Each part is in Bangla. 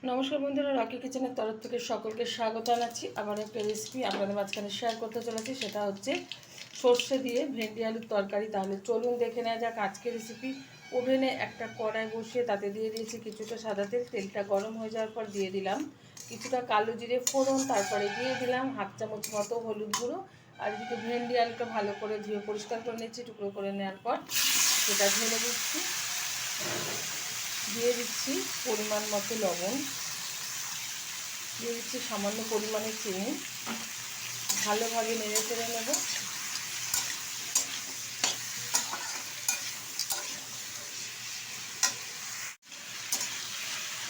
নমস্কার বন্ধুরা, রকি কিচেনের তরফ থেকে সকলকে স্বাগত জানাচ্ছি। আবার একটা রেসিপি আপনাদের মাঝখানে শেয়ার করতে চলেছি, সেটা হচ্ছে সর্ষে দিয়ে ভেন্ডি আলুর তরকারি। তাহলে চলুন দেখে নেওয়া যাক আজকের রেসিপি। ওভেনে একটা কড়াই বসিয়ে তাতে দিয়ে দিয়েছি কিছুটা সাদা তেল। তেলটা গরম হয়ে যাওয়ার পর দিয়ে দিলাম কিছুটা কালো জিরে ফোড়ন, তারপরে দিয়ে দিলাম হাফ চামচ মতো হলুদ গুঁড়ো। আর এদিকে ভেন্ডি আলুটা ভালো করে ধুয়ে পরিষ্কার করে নিচ্ছি। টুকরো করে নেওয়ার পর সেটা ঢেলে দিচ্ছি। দিয়ে দিচ্ছি পরিমাণ মতো লবণ, দিয়ে দিচ্ছি সামান্য পরিমাণে চিনি। ভালোভাবে নেড়ে চেড়ে নেব।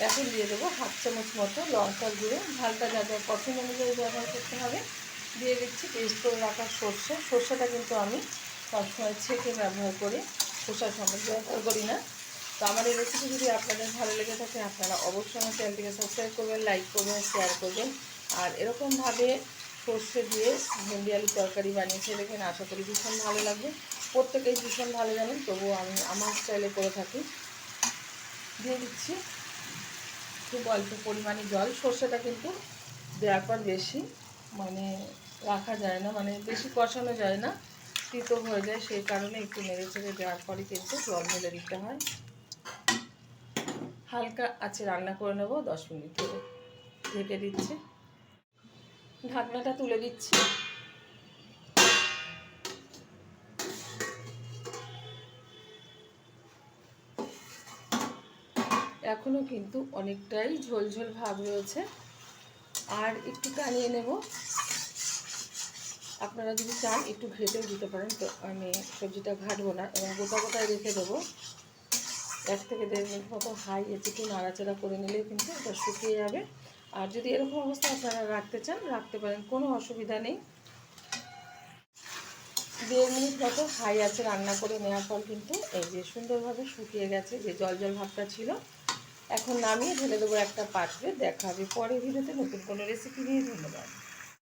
এখন দিয়ে দেবো হাফ চামচ মতো লঙ্কার গুঁড়ো। ঝালটা যাদের পছন্দ অনুযায়ী ব্যবহার করতে হবে। দিয়ে দিচ্ছি পেস্ট করে রাখা সর্ষে। সর্ষেটা কিন্তু আমি সবসময় ছেঁকে ব্যবহার করি, খোসা সমেত ব্যবহার করি না। তো আমার এই রেসিপি যদি আপনাদের ভালো লেগে থাকে, আপনারা অবশ্যই আমার চ্যানেলটিকে সাবস্ক্রাইব করবেন, লাইক করবেন, শেয়ার করবেন। আর এরকমভাবে সর্ষে দিয়ে ভেন্ডি আলুর তরকারি বানিয়েছে দেখেন, আশা করি ভীষণ ভালো লাগবে। প্রত্যেকেই ভীষণ ভালো জানেন, তবুও আমি আমার স্টাইলে করে থাকি। দিয়ে দিচ্ছি খুব অল্প পরিমাণে জল। সর্ষেটা কিন্তু দেওয়ার পর বেশি রাখা যায় না, বেশি কষানো যায় না, তিতো হয়ে যায়। সেই কারণে একটু নেড়ে চেড়ে দেওয়ার পরে কিন্তু জল ঢেলে দিতে হয়। হালকা আছে রান্না করে নেব 10 মিনিট ধরে। ঢেকে দিচ্ছি, ঢাকনাটা তুলে দিচ্ছি। এখনও কিন্তু অনেকটাই ঝোলঝোল ভাব রয়েছে, আর একটু টানিয়ে নেব। আপনারা যদি চান একটু ঘেটেও দিতে পারেন, তো আমি সবজিটা ঘাটবো না এবং গোটা গোটায় রেখে দেবো। 1 থেকে 1.5 মিনিট মতো হাই এতে একটু নাড়াচাড়া করে নিলেই কিন্তু এটা শুকিয়ে যাবে। আর যদি এরকম অবস্থা আপনারা রাখতে চান, রাখতে পারেন, কোনো অসুবিধা নেই। 1.5 মিনিট মতো হাই আছে রান্না করে নেওয়ার পর কিন্তু এই যে সুন্দরভাবে শুকিয়ে গেছে, যে জল জল ভাবটা ছিল। এখন নামিয়ে ঢেলে দেবো একটা পাত্রে। দেখা হবে পরের ভিডিওতে নতুন কোনো রেসিপি নিয়ে। ধন্যবাদ।